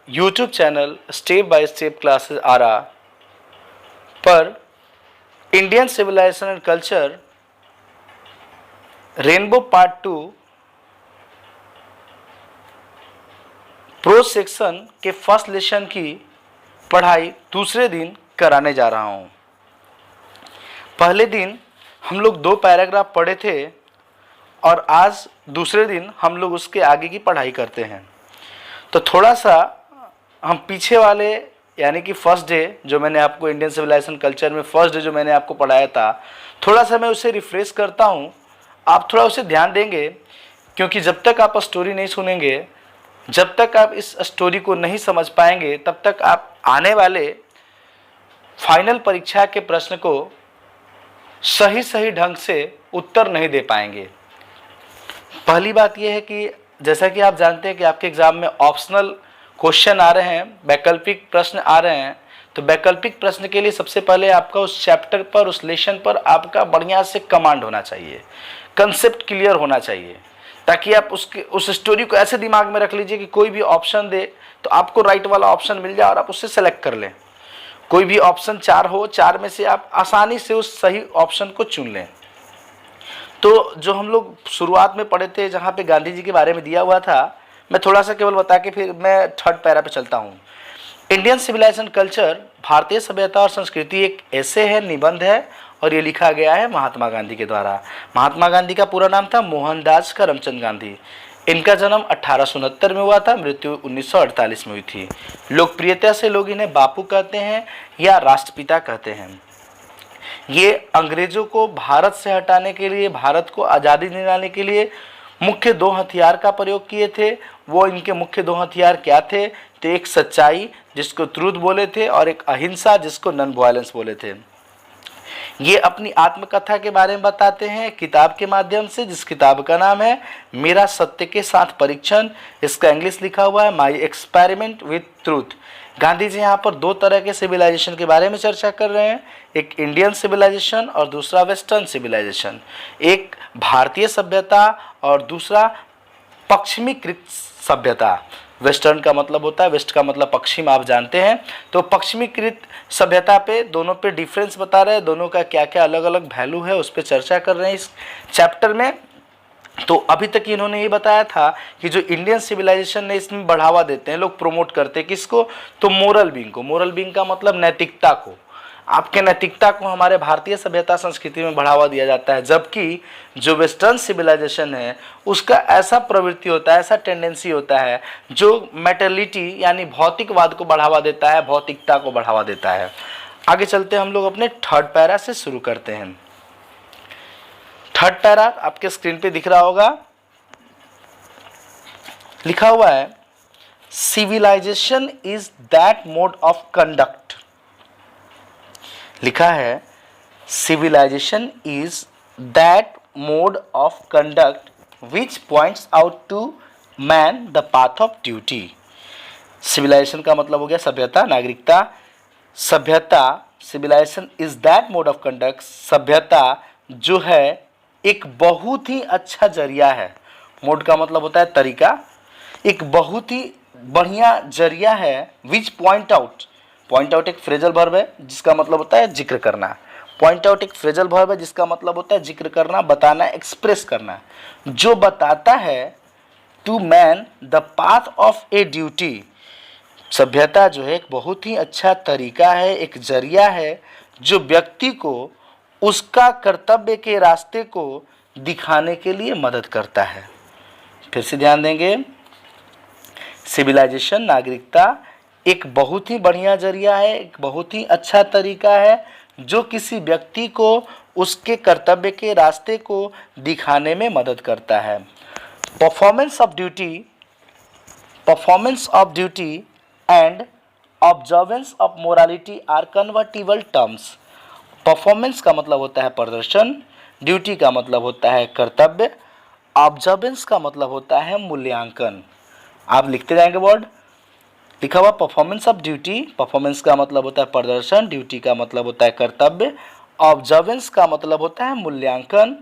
YouTube channel step by step classes Ara पर Indian civilization and culture rainbow part 2 pro section के first lesson की पढ़ाई दूसरे दिन कराने जा रहा हूँ। पहले दिन हम लोग 2 पैराग्राफ पढ़े थे और आज दूसरे दिन हम लोग उसके आगे की पढ़ाई करते हैं। तो थोड़ा सा हम पीछे वाले यानी कि फर्स्ट डे जो मैंने आपको इंडियन सिविलाइजेशन कल्चर में फर्स्ट डे जो मैंने आपको पढ़ाया था, थोड़ा सा मैं उसे रिफ्रेश करता हूँ। आप थोड़ा उसे ध्यान देंगे, क्योंकि जब तक आप स्टोरी नहीं सुनेंगे, जब तक आप इस स्टोरी को नहीं समझ पाएंगे, तब तक आप आने वाले फाइनल परीक्षा के प्रश्न को सही ढंग से उत्तर नहीं दे पाएंगे। पहली बात यह है कि जैसा कि आप जानते हैं कि आपके एग्जाम में ऑप्शनल क्वेश्चन आ रहे हैं, वैकल्पिक प्रश्न आ रहे हैं। तो वैकल्पिक प्रश्न के लिए सबसे पहले आपका उस चैप्टर पर, उस लेसन पर आपका बढ़िया से कमांड होना चाहिए, कंसेप्ट क्लियर होना चाहिए, ताकि आप उस स्टोरी को ऐसे दिमाग में रख लीजिए कि कोई भी ऑप्शन दे तो आपको राइट वाला ऑप्शन मिल जाए और आप उससे सेलेक्ट कर लें। कोई भी ऑप्शन 4 हो, 4 में से आप आसानी से उस सही ऑप्शन को चुन लें। तो जो हम लोग शुरुआत में पढ़े थे, जहाँ पे गांधी जी के बारे में दिया हुआ था, मैं थोड़ा सा केवल बता के फिर मैं थर्ड पैरा पे चलता हूँ। इंडियन सिविलाइजेशन कल्चर, भारतीय सभ्यता और संस्कृति एक ऐसे है, निबंध है, और ये लिखा गया है महात्मा गांधी के द्वारा। महात्मा गांधी का पूरा नाम था मोहनदास करमचंद गांधी। इनका जन्म 1869 में हुआ था, मृत्यु 1948 में हुई थी। लोकप्रियता से लोग इन्हें बापू कहते हैं या राष्ट्रपिता कहते हैं। ये अंग्रेजों को भारत से हटाने के लिए, भारत को आज़ादी दिलाने के लिए मुख्य 2 हथियार का प्रयोग किए थे। वो इनके मुख्य 2 हथियार क्या थे? तो एक सच्चाई, जिसको ट्रूथ बोले थे, और एक अहिंसा, जिसको नॉन वायलेंस बोले थे। ये अपनी आत्मकथा के बारे में बताते हैं किताब के माध्यम से, जिस किताब का नाम है मेरा सत्य के साथ परीक्षण। इसका इंग्लिश लिखा हुआ है my experiment with truth. Gandhi ji यहाँ पर 2 तरह के सिविलाइजेशन के बारे में चर्चा कर रहे हैं, एक इंडियन सिविलाइजेशन और दूसरा वेस्टर्न सिविलाइजेशन। एक भारतीय सभ्यता और दूसरा पश्चिमीकृत सभ्यता। वेस्टर्न का मतलब होता है, वेस्ट का मतलब पश्चिम, आप जानते हैं। तो पश्चिमीकृत सभ्यता पे, दोनों पे डिफरेंस बता रहे हैं, दोनों का क्या क्या अलग अलग वैल्यू है, उस पर चर्चा कर रहे हैं इस चैप्टर में। तो अभी तक इन्होंने ये बताया था कि जो इंडियन सिविलाइजेशन ने, इसमें बढ़ावा देते हैं लोग, प्रमोट करते हैं किसको? तो मोरल बीइंग को। मोरल बीइंग का मतलब नैतिकता को। आपके नैतिकता को हमारे भारतीय सभ्यता संस्कृति में बढ़ावा दिया जाता है, जबकि जो वेस्टर्न सिविलाइजेशन है उसका ऐसा प्रवृत्ति होता है, ऐसा टेंडेंसी होता है जो मेटर्लिटी यानी भौतिकवाद को बढ़ावा देता है, भौतिकता को बढ़ावा देता है। आगे चलते हम लोग अपने थर्ड पैरा से शुरू करते हैं। थर्ड पैरा आपके स्क्रीन पे दिख रहा होगा, लिखा हुआ है civilisation is that mode of conduct. लिखा है civilisation is that mode of conduct which points out to man the path of duty. Civilisation का मतलब हो गया सभ्यता, नागरिकता। सभ्यता, civilisation is that mode of conduct, सभ्यता जो है एक बहुत ही अच्छा जरिया है। मोड का मतलब होता है तरीका, एक बहुत ही बढ़िया जरिया है। Which point out, point out एक फ्रेजल वर्ब है जिसका मतलब होता है जिक्र करना। पॉइंट आउट एक फ्रेजल वर्ब है जिसका मतलब होता है जिक्र करना, बताना, एक्सप्रेस करना, जो बताता है to man the path of a duty. सभ्यता जो है एक बहुत ही अच्छा तरीका है, एक जरिया है जो व्यक्ति को उसका कर्तव्य के रास्ते को दिखाने के लिए मदद करता है। फिर से ध्यान देंगे, सिविलाइजेशन, नागरिकता एक बहुत ही बढ़िया जरिया है, एक बहुत ही अच्छा तरीका है जो किसी व्यक्ति को उसके कर्तव्य के रास्ते को दिखाने में मदद करता है। Performance of duty and observance of morality are convertible terms. Performance का मतलब होता है प्रदर्शन, ड्यूटी का मतलब होता है कर्तव्य, ऑब्जर्वेंस का मतलब होता है मूल्यांकन। आप लिखते जाएंगे वर्ड, लिखा हुआ परफॉर्मेंस ऑफ ड्यूटी। परफॉर्मेंस का मतलब होता है प्रदर्शन, ड्यूटी का मतलब होता है कर्तव्य, ऑब्जर्वेंस का मतलब होता है मूल्यांकन,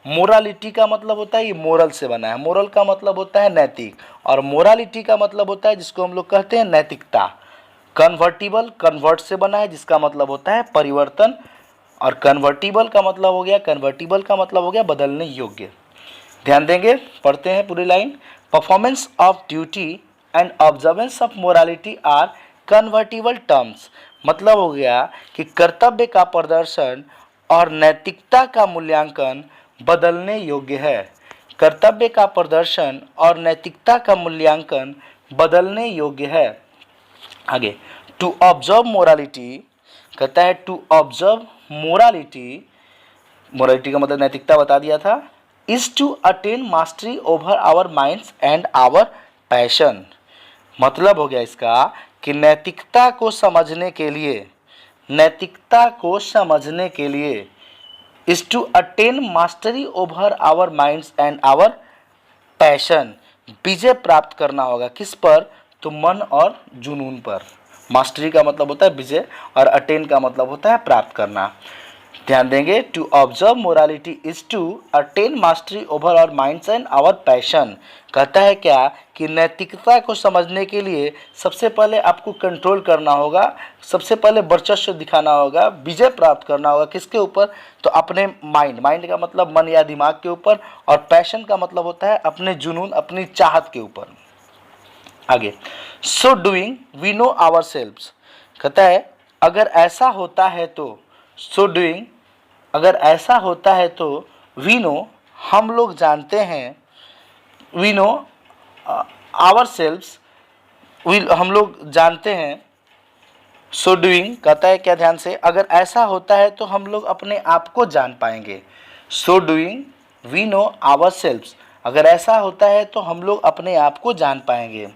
मोरालिटी का मतलब होता है ये मोरल से बना है, मोरल का मतलब होता है नैतिक, और मोरालिटी का मतलब होता है जिसको हम लोग कहते हैं नैतिकता। कन्वर्टिबल कन्वर्ट से बना है जिसका मतलब होता है परिवर्तन, और कन्वर्टिबल का मतलब हो गया बदलने योग्य। ध्यान देंगे, पढ़ते हैं पूरी line. Performance of duty and observance of morality are convertible terms. मतलब हो गया कि कर्तव्य का प्रदर्शन और नैतिकता का मूल्यांकन बदलने योग्य है। कर्तव्य का प्रदर्शन और नैतिकता का मूल्यांकन बदलने योग्य है। आगे, टू ऑब्जर्व मोरालिटी कहता है, टू ऑब्जर्व मोरालिटी, मोरालिटी का मतलब नैतिकता बता दिया था, is to attain mastery over our minds and our passion. मतलब हो गया इसका कि नैतिकता को समझने के लिए, नैतिकता को समझने के लिए is to attain mastery over our minds and our passion, विजय प्राप्त करना होगा किस पर, तो मन और जुनून पर। मास्टरी का मतलब होता है विजय और अटेन का मतलब होता है प्राप्त करना। ध्यान देंगे, to observe morality is to attain mastery over our minds and our passion. कहता है क्या कि नैतिकता को समझने के लिए सबसे पहले आपको कंट्रोल करना होगा, सबसे पहले वर्चस्व दिखाना होगा, विजय प्राप्त करना होगा किसके ऊपर, तो अपने माइंड, माइंड का मतलब मन या दिमाग के ऊपर, और पैशन का मतलब होता है अपने जुनून, अपनी चाहत के ऊपर। आगे, so doing we know ourselves. कहता है अगर ऐसा होता है तो, सो डूइंग अगर ऐसा होता है तो, वी नो हम लोग जानते हैं, वी नो आवर सेल्व्स, हम लोग जानते हैं, सो डूइंग कहता है क्या, ध्यान से, अगर ऐसा होता है तो हम लोग अपने आप को जान पाएंगे। So doing we know ourselves, अगर ऐसा होता है तो हम लोग अपने आप को जान पाएंगे।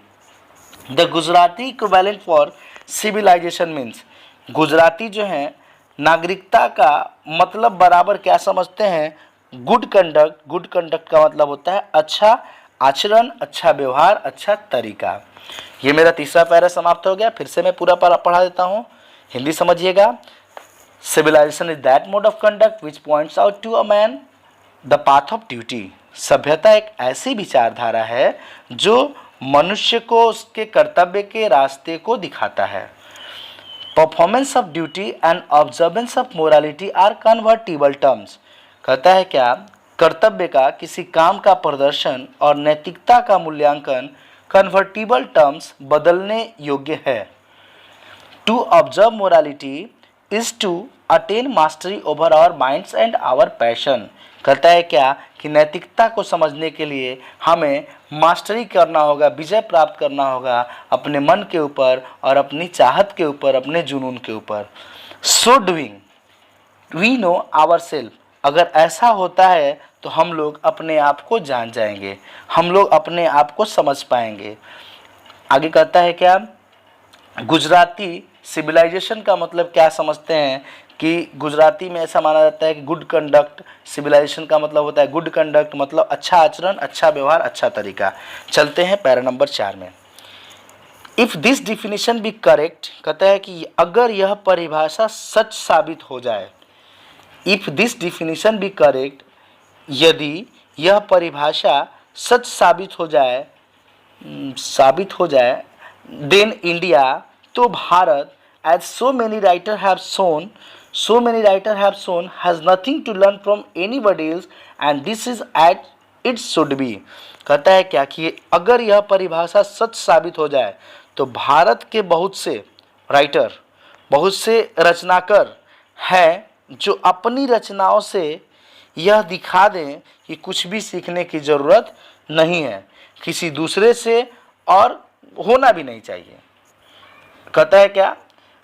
The Gujarati equivalent for civilisation means, Gujarati जो है नागरिकता का मतलब बराबर क्या समझते हैं, गुड कंडक्ट। गुड कंडक्ट का मतलब होता है अच्छा आचरण, अच्छा व्यवहार, अच्छा तरीका। ये मेरा तीसरा पैरा समाप्त हो गया। फिर से मैं पूरा पढ़ा देता हूँ, हिंदी समझिएगा। Civilisation is that mode of conduct which points out to a man the path of duty. सभ्यता एक ऐसी विचारधारा है जो मनुष्य को उसके कर्तव्य के रास्ते को दिखाता है। Performance of duty and observance of morality are convertible terms. कहता है क्या, कर्तव्य का, किसी काम का प्रदर्शन और नैतिकता का मूल्यांकन कन्वर्टिबल टर्म्स, बदलने योग्य है। To observe morality is to attain mastery over our minds and our passion. कहता है क्या कि नैतिकता को समझने के लिए हमें मास्टरी करना होगा, विजय प्राप्त करना होगा अपने मन के ऊपर और अपनी चाहत के ऊपर, अपने जुनून के ऊपर। So doing we know our self, अगर ऐसा होता है तो हम लोग अपने आप को जान जाएंगे, हम लोग अपने आप को समझ पाएंगे। आगे कहता है क्या, गुजराती सिविलाइजेशन का मतलब क्या समझते हैं कि गुजराती में ऐसा माना जाता है कि गुड कंडक्ट, सिविलाइजेशन का मतलब होता है गुड कंडक्ट, मतलब अच्छा आचरण, अच्छा व्यवहार, अच्छा तरीका। चलते हैं पैरा नंबर 4 में। If this definition be correct, कहता है कि अगर यह परिभाषा सच साबित हो जाए, if this definition be correct, यदि यह परिभाषा सच साबित हो जाए, देन इंडिया, तो Bharat, as so many writers have shown has nothing to learn from anybody else and this is as it should be। कहता है क्या कि अगर यह परिभाषा सच साबित हो जाए तो भारत के बहुत से राइटर, बहुत से रचनाकार हैं जो अपनी रचनाओं से यह दिखा दें कि कुछ भी सीखने की ज़रूरत नहीं है किसी दूसरे से, और होना भी नहीं चाहिए। कहता है क्या,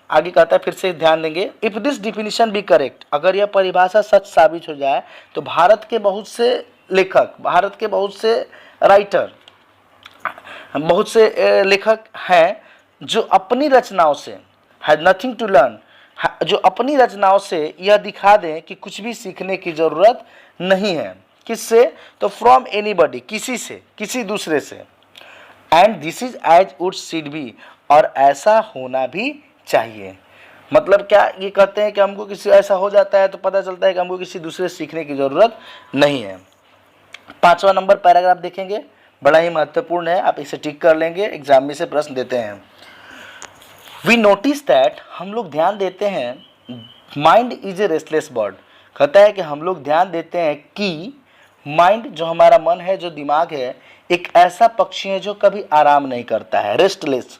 आगे कहता है, फिर से ध्यान देंगे, if this definition be correct, अगर यह परिभाषा सच साबित हो जाए तो भारत के बहुत से लेखक, भारत के बहुत से राइटर, बहुत से लेखक हैं जो अपनी रचनाओं से, हैज नथिंग टू लर्न, जो अपनी रचनाओं से यह दिखा दें कि कुछ भी सीखने की ज़रूरत नहीं है। किससे, तो फ्रॉम एनीबडी, किसी से, किसी दूसरे से। And this is as would should be, और ऐसा होना भी चाहिए। मतलब क्या ये कहते हैं कि हमको किसी ऐसा हो जाता है तो पता चलता है कि हमको किसी दूसरे से सीखने की ज़रूरत नहीं है। 5वां नंबर पैराग्राफ देखेंगे, बड़ा ही महत्वपूर्ण है, आप इसे टिक कर लेंगे, एग्जाम में से प्रश्न देते हैं। वी नोटिस दैट, हम लोग ध्यान देते हैं, mind is a restless bird, कहता है कि हम लोग ध्यान देते हैं कि माइंड जो हमारा मन है, जो दिमाग है, एक ऐसा पक्षी है जो कभी आराम नहीं करता है, restless.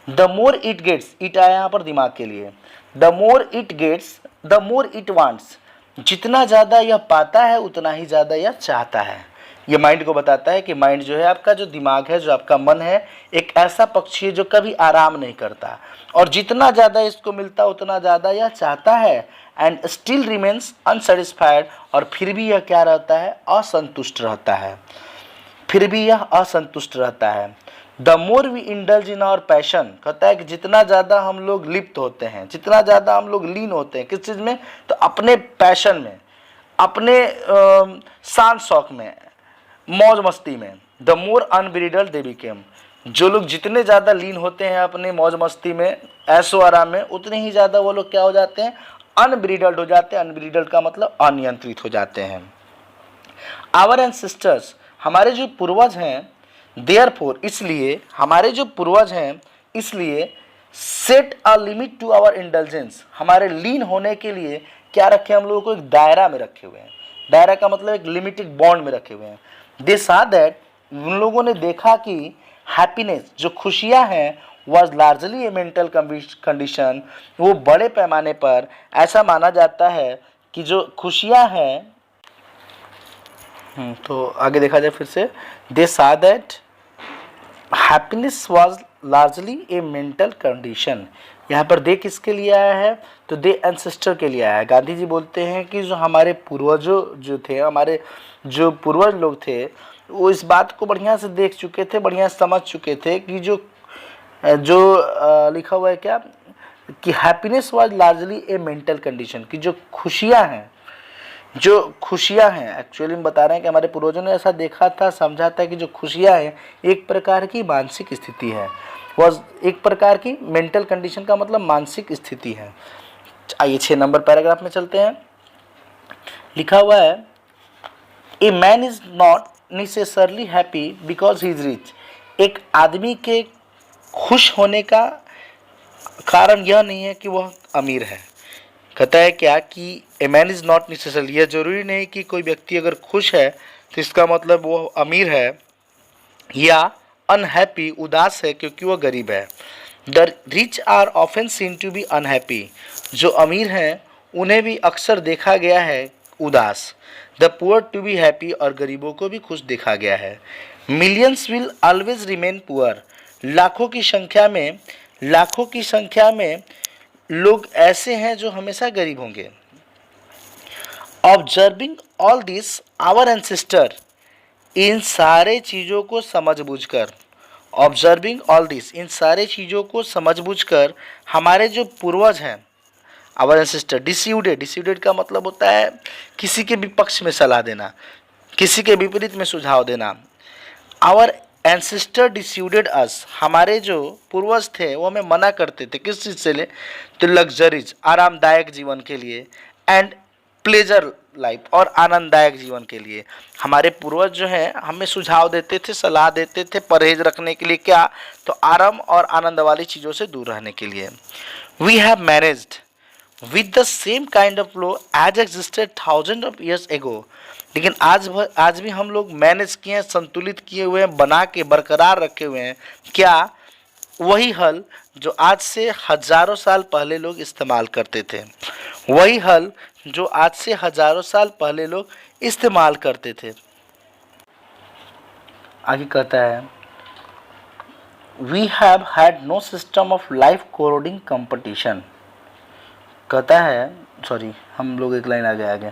The more it gets, it आया यहाँ पर दिमाग के लिए, the more it gets the more it wants, जितना ज़्यादा यह पाता है उतना ही ज़्यादा यह चाहता है। ये माइंड को बताता है कि माइंड जो है, आपका जो दिमाग है, जो आपका मन है, एक ऐसा पक्षी है जो कभी आराम नहीं करता, और जितना ज़्यादा इसको मिलता उतना ज़्यादा यह चाहता है, एंड स्टिल रिमेन्स अनसेटिस्फाइड, और फिर भी यह क्या रहता है, असंतुष्ट रहता है, फिर भी यह असंतुष्ट रहता है। The more we indulge in our passion, कहता है कि जितना ज़्यादा हम लोग लिप्त होते हैं, जितना ज़्यादा हम लोग लीन होते हैं, किस चीज़ में, तो अपने पैशन में, अपने शान शौक में, मौज मस्ती में, the more unbridled they became, जो लोग जितने ज़्यादा लीन होते हैं अपने मौज मस्ती में, ऐशो आराम में, उतने ही ज़्यादा वो लोग क्या हो जाते हैं, अनब्रिडल्ड हो जाते हैं। अनब्रिडल्ड का मतलब अनियंत्रित हो जाते हैं। आवर एंसेस्टर्स, हमारे जो पूर्वज हैं, देयरफॉर, इसलिए, हमारे जो पूर्वज हैं, इसलिए, set a limit to our indulgence, हमारे लीन होने के लिए क्या रखे, हम लोगों को एक दायरा में रखे हुए हैं। दायरा का मतलब एक लिमिटेड बॉन्ड में रखे हुए हैं। दे सा दैट, उन लोगों ने देखा कि हैप्पीनेस, जो खुशियाँ हैं, was largely A mental condition, वो बड़े पैमाने पर ऐसा माना जाता है कि जो खुशियाँ हैं, तो आगे देखा जाए फिर से, दे saw that happiness was largely A mental condition. यहाँ पर दे किसके लिए आया है, तो दे एंसेस्टर के लिए आया है। गांधी जी बोलते हैं कि जो हमारे पूर्वजों जो थे, हमारे जो पूर्वज लोग थे, वो इस बात को बढ़िया से देख चुके थे, बढ़िया समझ चुके थे कि जो लिखा हुआ है क्या, कि happiness was largely A mental condition, की जो खुशियाँ हैं, एक्चुअली हम बता रहे हैं कि हमारे पूर्वजों ने ऐसा देखा था, समझा था कि जो खुशियाँ हैं एक प्रकार की मानसिक स्थिति है, वॉज एक प्रकार की मेंटल कंडीशन का मतलब मानसिक स्थिति है। आइए 6 नंबर पैराग्राफ में चलते हैं। लिखा हुआ है, a man is not necessarily happy because he is rich, एक आदमी के खुश होने का कारण यह नहीं है कि वह अमीर है। कहता है क्या कि a man is not necessarily, यह जरूरी नहीं कि कोई व्यक्ति अगर खुश है तो इसका मतलब वो अमीर है, या अनहैप्पी, उदास है क्योंकि वह गरीब है। The rich are often seen to be unhappy, जो अमीर हैं उन्हें भी अक्सर देखा गया है उदास। The poor to be happy, और गरीबों को भी खुश देखा गया है। Millions will always remain poor, लाखों की संख्या में लोग ऐसे हैं जो हमेशा गरीब होंगे। Observing all this our ancestor, इन सारे चीज़ों को समझबूझकर, ऑब्जर्विंग ऑल दिस, इन सारे चीज़ों को समझबूझकर हमारे जो पूर्वज हैं, आवर एंसेस्टर, डिसीडेड का मतलब होता है किसी के विपक्ष में सलाह देना, किसी के विपरीत में सुझाव देना। आवर एंसेस्टर डिसीडेड अस, हमारे जो पूर्वज थे वो हमें मना करते थे, किस चीज़ से ले, तो लग्जरीज, आरामदायक जीवन के लिए, एंड प्लेजर लाइफ, और आनंददायक जीवन के लिए। हमारे पूर्वज जो हैं हमें सुझाव देते थे, सलाह देते थे परहेज रखने के लिए, क्या, तो आराम और आनंद वाली चीज़ों से दूर रहने के लिए। We have managed with the same kind of law as existed thousand of years ago, लेकिन आज भी हम लोग मैनेज किए हैं, संतुलित किए हुए हैं, बना के बरकरार रखे हुए हैं, क्या, वही हल जो आज से हजारों साल पहले लोग इस्तेमाल करते थे, वही हल जो आज से हजारों साल पहले लोग इस्तेमाल करते थे। आगे कहता है, we have had no system of life corroding competition, कहता है, सॉरी हम लोग एक लाइन आगे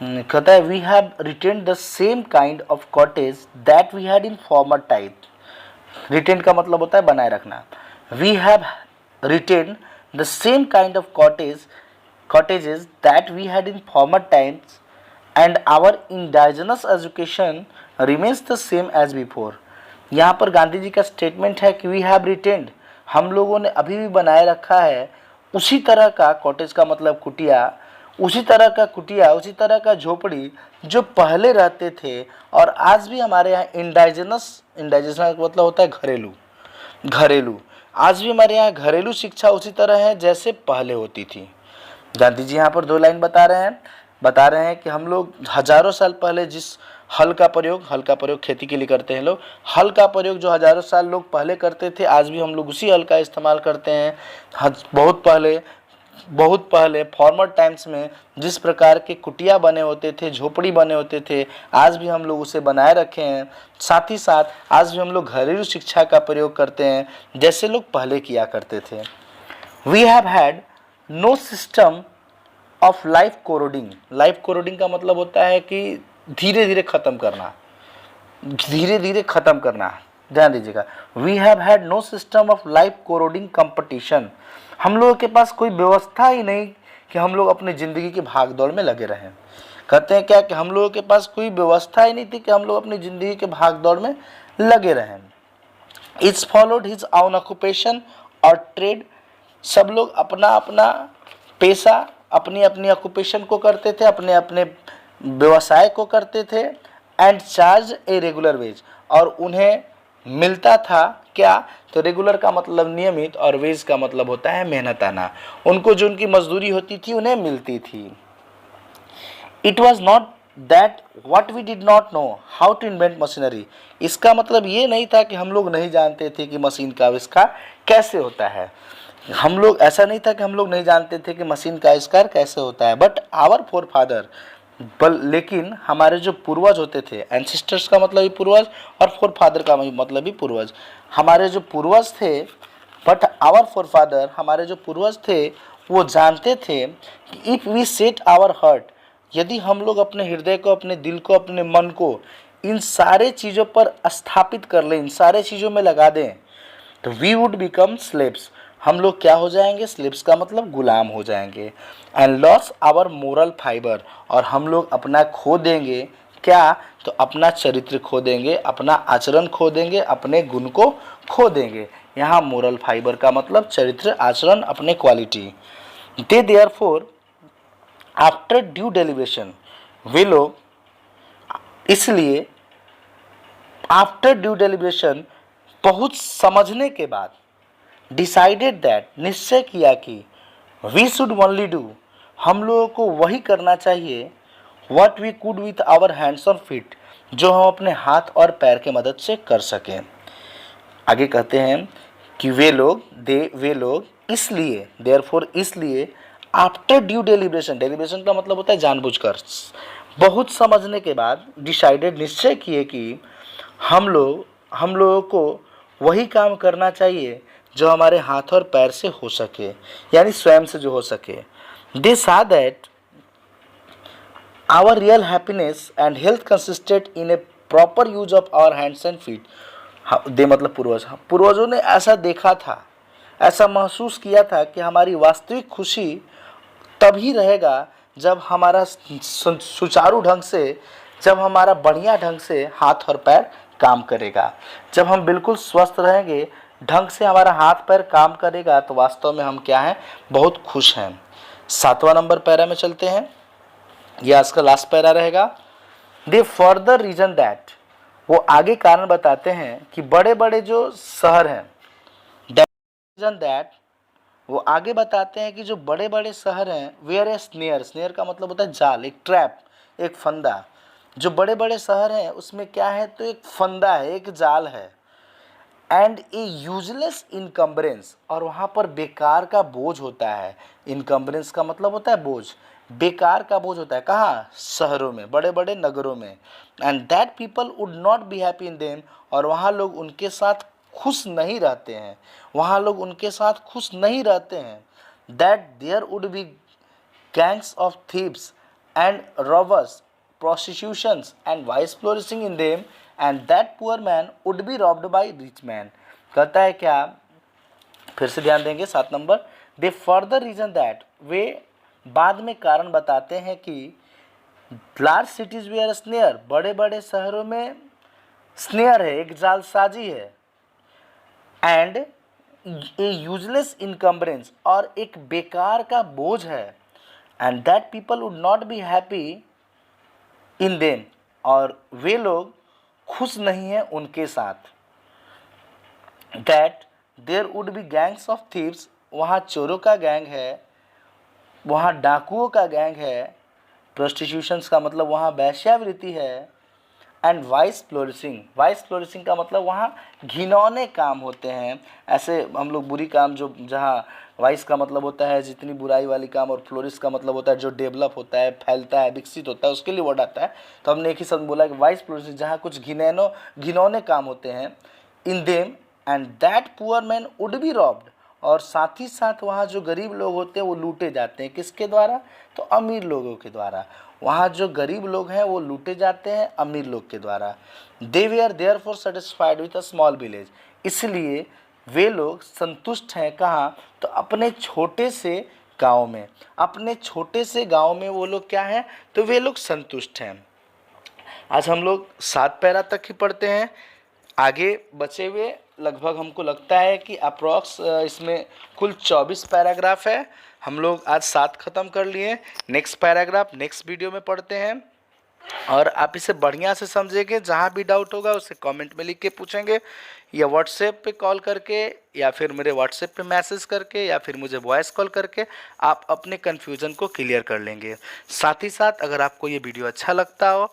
कहता है, we have retained the same kind of cottage that we had in former time. Retained का मतलब होता है बनाए रखना। We have retained the same kind of cottages that we had in former times, and our indigenous education remains the same as before। यहाँ पर गांधी जी का statement है कि वी हैव रिटेन्ड, हम लोगों ने अभी भी बनाए रखा है उसी तरह का कॉटेज का मतलब कुटिया, उसी तरह का कुटिया, उसी तरह का झोपड़ी जो पहले रहते थे और आज भी हमारे यहाँ इंडाइजेनस का मतलब होता है घरेलू, घरेलू आज भी हमारे यहाँ घरेलू शिक्षा उसी तरह है जैसे पहले होती थी। गांधी जी यहाँ पर 2 लाइन बता रहे हैं कि हम लोग हजारों साल पहले जिस हल का प्रयोग खेती के लिए करते हैं लोग, हल का प्रयोग जो हजारों साल लोग पहले करते थे, आज भी हम लोग उसी हल का इस्तेमाल करते हैं। बहुत पहले फॉर्मर टाइम्स में जिस प्रकार के कुटिया बने होते थे, झोपड़ी बने होते थे, आज भी हम लोग उसे बनाए रखे हैं। साथ ही साथ आज भी हम लोग घरेलू शिक्षा का प्रयोग करते हैं जैसे लोग पहले किया करते थे। We have had no system of life corroding. Life corroding का मतलब होता है कि धीरे धीरे खत्म करना, धीरे धीरे खत्म करना। ध्यान दीजिएगा, we have had no system of life corroding competition. हम लोगों के पास कोई व्यवस्था ही नहीं कि हम लोग अपनी ज़िंदगी की भागदौड़ में लगे रहें। कहते हैं क्या कि हम लोगों के पास कोई व्यवस्था ही नहीं थी कि हम लोग अपनी ज़िंदगी के भागदौड़ में लगे रहें। It's followed his own occupation और ट्रेड। सब लोग अपना अपना पेशा, अपनी अपनी ऑक्यूपेशन को करते थे, अपने अपने व्यवसाय को करते थे। And charge a regular wage, और उन्हें मिलता था क्या, तो रेगुलर का मतलब नियमित और वेज का मतलब होता है मेहनताना। उनको जो उनकी मजदूरी होती थी उन्हें मिलती थी। It was not that what we did not know how to invent machinery. इसका मतलब ये नहीं था कि हम लोग नहीं जानते थे कि मशीन का आविष्कार कैसे होता है। हम लोग ऐसा नहीं था कि हम लोग नहीं जानते थे कि मशीन का आविष्कार कैसे होता है। बट आवर फोर फादर, लेकिन हमारे जो पूर्वज होते थे, एंसेस्टर्स का मतलब ही पूर्वज और फोर फादर का मतलब भी पूर्वज, हमारे जो पूर्वज थे, बट आवर फोर फादर, हमारे जो पूर्वज थे वो जानते थे कि if we set our heart, यदि हम लोग अपने हृदय को, अपने दिल को, अपने मन को इन सारे चीज़ों पर स्थापित कर लें, इन सारे चीज़ों में लगा दें, तो वी वुड बिकम स्लेव्स, हम लोग क्या हो जाएंगे, स्लेव्स का मतलब गुलाम हो जाएंगे। And lose our moral fibre, और हम लोग अपना खो देंगे क्या, तो अपना चरित्र खो देंगे, अपना आचरण खो देंगे, अपने गुण को खो देंगे। यहाँ मोरल फाइबर का मतलब चरित्र, आचरण, अपने क्वालिटी। दे देयरफॉर आफ्टर ड्यू डेलिब्रेशन, वे लोग इसलिए आफ्टर ड्यू डेलिब्रेशन, बहुत समझने के बाद, डिसाइडेड दैट, निश्चय किया कि वी शुड ओनली डू, हम लोगों को वही करना चाहिए, what we could with our hands और फीट, जो हम अपने हाथ और पैर के मदद से कर सकें। आगे कहते हैं कि वे लोग इसलिए, देयरफॉर इसलिए, आफ्टर ड्यू डेलिब्रेशन, डेलिब्रेशन का मतलब होता है जानबूझकर, बहुत समझने के बाद, डिसाइडेड, निश्चय किए कि हम लोगों को वही काम करना चाहिए जो हमारे हाथ और पैर से हो सके, यानी स्वयं से जो हो सके। They saw that our real happiness and health consisted in a proper use of our hands and feet. They मतलब पूर्वजों ने ऐसा देखा था, ऐसा महसूस किया था कि हमारी वास्तविक खुशी तभी रहेगा जब हमारा सुचारू ढंग से, जब हमारा बढ़िया ढंग से हाथ और पैर काम करेगा। जब हम बिल्कुल स्वस्थ रहेंगे, ढंग से हमारा हाथ पैर काम करेगा, तो वास्तव में हम क्या हैं, बहुत खुश हैं। 7वां नंबर पैरा में चलते हैं, यह आज का लास्ट पैरा रहेगा। दे फर्दर रीजन दैट, वो आगे कारण बताते हैं कि बड़े बड़े जो शहर हैं, रीजन दैट, वो आगे बताते हैं कि जो बड़े बड़े शहर हैं, वेयर ए स्नेयर, स्नेयर का मतलब होता है जाल, एक ट्रैप, एक फंदा। जो बड़े बड़े शहर हैं उसमें क्या है, तो एक फंदा है, एक जाल है। एंड ए यूजलेस इनकम्बरेंस, और वहाँ पर बेकार का बोझ होता है। इनकम्बरेंस का मतलब होता है बोझ, बेकार का बोझ होता है। कहाँ, शहरों में, बड़े बड़े नगरों में। And that people would not be happy in them, और वहाँ लोग उनके साथ खुश नहीं रहते हैं, वहाँ लोग उनके साथ खुश नहीं रहते हैं। That there would be gangs of thieves and robbers, prostitutions and vice flourishing in them, and that poor man would be robbed by rich man। कहता है क्या, फिर से ध्यान देंगे 7 नंबर। दे फर्दर रीजन दैट, वे बाद में कारण बताते हैं कि लार्ज सिटीज वेयर स्नेयर, बड़े बड़े शहरों में स्नेयर है, एक जालसाजी है। एंड ए यूजलेस इनकम्बरेंस, और एक बेकार का बोझ है, and that people would not be happy in them, और वे लोग खुश नहीं हैं उनके साथ। That there would be gangs of thieves, वहाँ चोरों का गैंग है, वहाँ डाकुओं का गैंग है, प्रोस्टिट्यूशंस का मतलब वहाँ वैश्यावृत्ति है, एंड वाइस फ्लोरिसिंग का मतलब वहाँ घिनौने काम होते हैं। ऐसे हम लोग बुरी काम जो, जहाँ वाइस का मतलब होता है जितनी बुराई वाली काम, और फ्लोरिस का मतलब होता है जो डेवलप होता है, फैलता है, विकसित होता है, उसके लिए वर्ड आता है। तो हमने एक ही शब्द बोला कि वाइस फ्लोरिसिंग, जहाँ कुछ घिनौने काम होते हैं। In them and that poor man would be robbed, और साथ ही साथ वहाँ जो गरीब लोग होते हैं वो लूटे जाते हैं। किसके द्वारा? तो अमीर लोगों के द्वारा। वहाँ जो गरीब लोग हैं वो लूटे जाते हैं अमीर लोग के द्वारा। दे वे are therefore satisfied with a small village, इसलिए वे लोग संतुष्ट हैं कहाँ? तो अपने छोटे से गांव में। अपने छोटे से गांव में वो लोग क्या हैं? तो वे लोग संतुष्ट हैं। आज हम लोग 7 पैरा तक ही पढ़ते हैं। आगे बचे हुए लगभग हमको लगता है कि अप्रॉक्स इसमें कुल 24 पैराग्राफ है। हम लोग आज 7 ख़त्म कर लिए। नेक्स्ट पैराग्राफ नेक्स्ट वीडियो में पढ़ते हैं, और आप इसे बढ़िया से समझेंगे। जहाँ भी डाउट होगा उसे कमेंट में लिख के पूछेंगे, या व्हाट्सएप पे कॉल करके, या फिर मेरे व्हाट्सएप पे मैसेज करके, या फिर मुझे वॉइस कॉल करके आप अपने कन्फ्यूज़न को क्लियर कर लेंगे। साथ ही साथ अगर आपको ये वीडियो अच्छा लगता हो